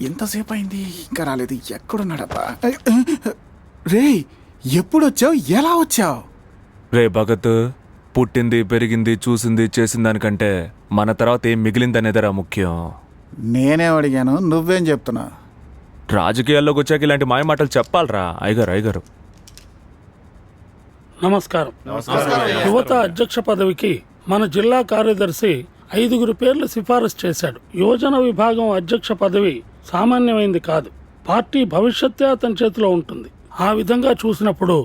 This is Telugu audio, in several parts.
ఎంతసేపు అయింది ఇంకా రాలేదు. ఎక్కడున్నాడబ్బా? రే, ఎప్పుడు వచ్చావు? ఎలా వచ్చావు? రే భగత్, పుట్టింది పెరిగింది చూసింది చేసిన దానికంటే మన తర్వాత ఏం మిగిలిందనేదిరా ముఖ్యం. నేనేం అడిగాను, నువ్వేం చెప్తున్నావు? రాజకీయాల్లోకి వచ్చాక ఇలాంటి మాయ మాటలు చెప్పాలరా అయ్యగారు. నమస్కారం. యువత అధ్యక్ష పదవికి మన జిల్లా కార్యదర్శి 5 పేర్లు సిఫారసు చేశాడు. యువజన విభాగం అధ్యక్ష పదవి సామాన్యమైంది కాదు. పార్టీ భవిష్యత్తే అతని చేతిలో ఉంటుంది. ఆ విధంగా చూసినప్పుడు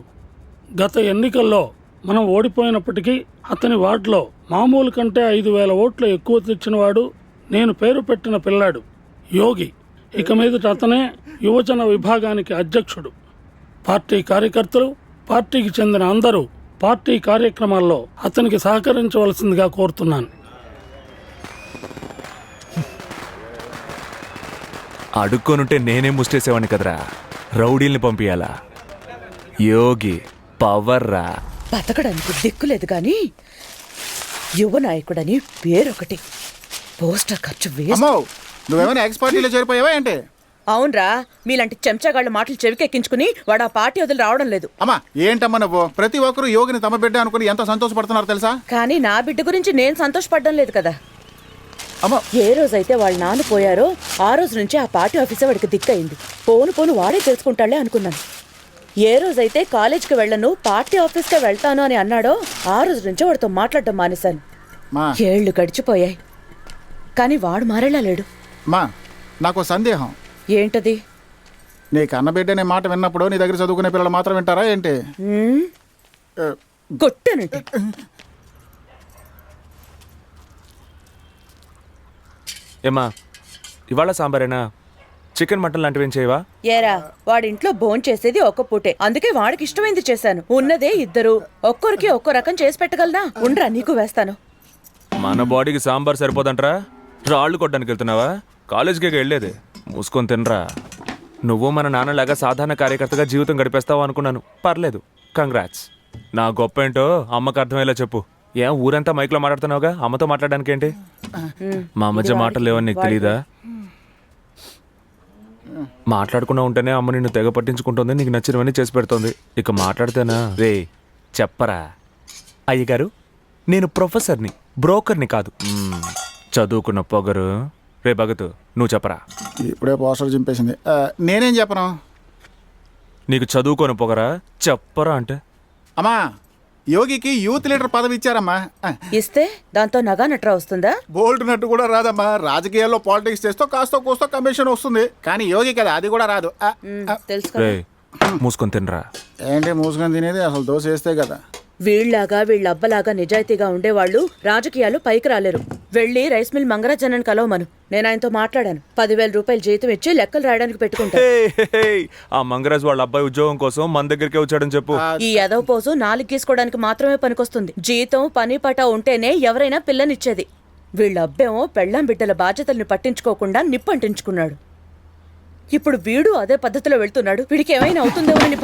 గత ఎన్నికల్లో మనం ఓడిపోయినప్పటికీ అతని వార్డులో మామూలు కంటే 5,000 ఓట్లు ఎక్కువ తెచ్చినవాడు, నేను పేరు పెట్టిన పిల్లాడు యోగి. ఇక మీదట అతనే యువజన విభాగానికి అధ్యక్షుడు. పార్టీ కార్యకర్తలు, పార్టీకి చెందిన అందరూ పార్టీ కార్యక్రమాల్లో అతనికి సహకరించవలసిందిగా కోరుతున్నాను. అడుక్కోనుంటే నేనే ముస్టేసేవాడిని కదరా, రౌడీల్ని పంపియాలా? యోగి పవర్ రా. బతకడానికి దిక్కులేదు కానీ యువ నాయకుడని పేరొకటి. పోస్టర్ ఖర్చు వేస్ట్. అమ్మో, నువ్వేమైనా ఎక్స్ పార్టీలో చేరిపోయావా ఏంటి? అవునరా, మీలాంటి చెంచాగాళ్ళ మాటలు చెవికెక్కించుకుని వాడు ఆ పార్టీ వదిలి రావడం లేదు. అమ్మా, ఏంటమ్మా నువ్వు? ప్రతి ఒక్కరు యోగిని తమ బిడ్డ అనుకుని ఎంత సంతోషపడుతున్నారు తెలుసా? కానీ నా బిడ్డ గురించి నేను సంతోషపడడం లేదు కదా. అమ్మా, ఏ రోజైతే వాళ్ళ నాన్న పోయారో ఆ రోజు నుంచి ఆ పార్టీ ఆఫీసే వాడికి దిక్కయింది. పోను వాడే తెలుసుకుంటాడే అనుకున్నాను. ఏ రోజైతే కాలేజీకి వెళ్ళను, పార్టీ ఆఫీస్కే వెళ్తాను అని అన్నాడో ఆ రోజు నుంచి వాడితో మాట్లాడడం మానేశాను. ఏళ్లు గడిచిపోయాయి కానీ వాడు మారేలా లేడు. మా, నాకు సందేహం. ఏంటది? నీ కన్నబిడ్డనే మాట విన్నప్పుడు నీ దగ్గర చదువుకునే పిల్లలు మాత్రం వింటారా ఏంటి? గొట్టనంటే ఏమా, ఇవాళ సాంబారేనా? చికెన్ మటన్ లాంటివి ఏం చేయవా? ఏరా, వాడింట్లో భోంచేసేది ఒక్క పూటే, అందుకే వాడికి ఇష్టమైంది చేశాను. ఉన్నదే 2, ఒక్కొరికి ఒక్కో రకం చేసి పెట్టగలనా? ఉండ్రా, నీకు వేస్తాను. మన బాడీకి సాంబార్ సరిపోదంటరా? రాళ్ళు కొట్టడానికి వెళ్తున్నావా? కాలేజీకి వెళ్ళేది. మూసుకొని తినరా. నువ్వు మన నాన్నలాగా సాధారణ కార్యకర్తగా జీవితం గడిపేస్తావు అనుకున్నాను. పర్లేదు, కంగ్రాట్స్. నా గొప్ప ఏంటో అమ్మకు అర్థమయ్యేలా చెప్పు. ఏం ఊరంతా మైక్లో మాట్లాడుతున్నావుగా, అమ్మతో మాట్లాడడానికి ఏంటి? మా మధ్య మాటలు లేవని నీకు తెలీదా? మాట్లాడకుండా ఉంటేనే అమ్మ నిన్ను తెగ పట్టించుకుంటుంది, నీకు నచ్చినవన్నీ చేసి పెడుతుంది. ఇక మాట్లాడితేనా? రే చెప్పరా. అయ్యగారు, నేను ప్రొఫెసర్ని, బ్రోకర్ని కాదు. చదువుకున్న పొగరు. రే భగత్, నువ్వు చెప్పరా. ఇప్పుడే పోస్టర్ చింపేసింది. నేనేం చెప్పను? నీకు చదువుకొని పొగరా, చెప్పరా అంటే. అమ్మా, యోగికి యూత్ లీడర్ పదవి ఇచ్చారమ్మా. ఇస్తే దాంతో నగా నట్రా వస్తుందా? బోల్డ్ నట్టు కూడా రాదమ్మా. రాజకీయాల్లో పాలిటిక్స్ చేస్తూ కాస్త కూస్తో కమిషన్ వస్తుంది, కానీ యోగి కదా అది కూడా రాదు. తెలుసు. రే మూసుకొని తినరా. ఏంటి మూసుకొని తినేది? అసలు దోశ వేస్తే కదా. వీళ్ళలాగా వీళ్ళబ్బలాగా నిజాయితీగా ఉండేవాళ్ళు రాజకీయాలు పైకి రాలేరు. వెళ్ళి రైస్ మిల్ మంగరాజన్నని కలవమను. నేను ఆయనతో మాట్లాడాను. 10,000 రూపాయలు జీతం ఇచ్చి లెక్కలు రాయడానికి పెట్టుకుంటా. ఆ మంగరాజ్ వాళ్ళ అబ్బాయి ఉద్యోగం కోసం మన దగ్గరికే వచ్చాడని చెప్పు. ఈ ఎదవ పోసు 4 గీసుకోవడానికి మాత్రమే పనికొస్తుంది. జీతం పని పట ఉంటేనే ఎవరైనా పిల్లనిచ్చేది. వీళ్ళ అబ్బేమో పెళ్ళాం బిడ్డల బాధ్యతల్ని పట్టించుకోకుండా నిప్పంటించుకున్నాడు. ఇప్పుడు వీడు అదే పద్ధతిలో వెళ్తున్నాడు. వీడికి ఏమైనా అవుతుందేమోనని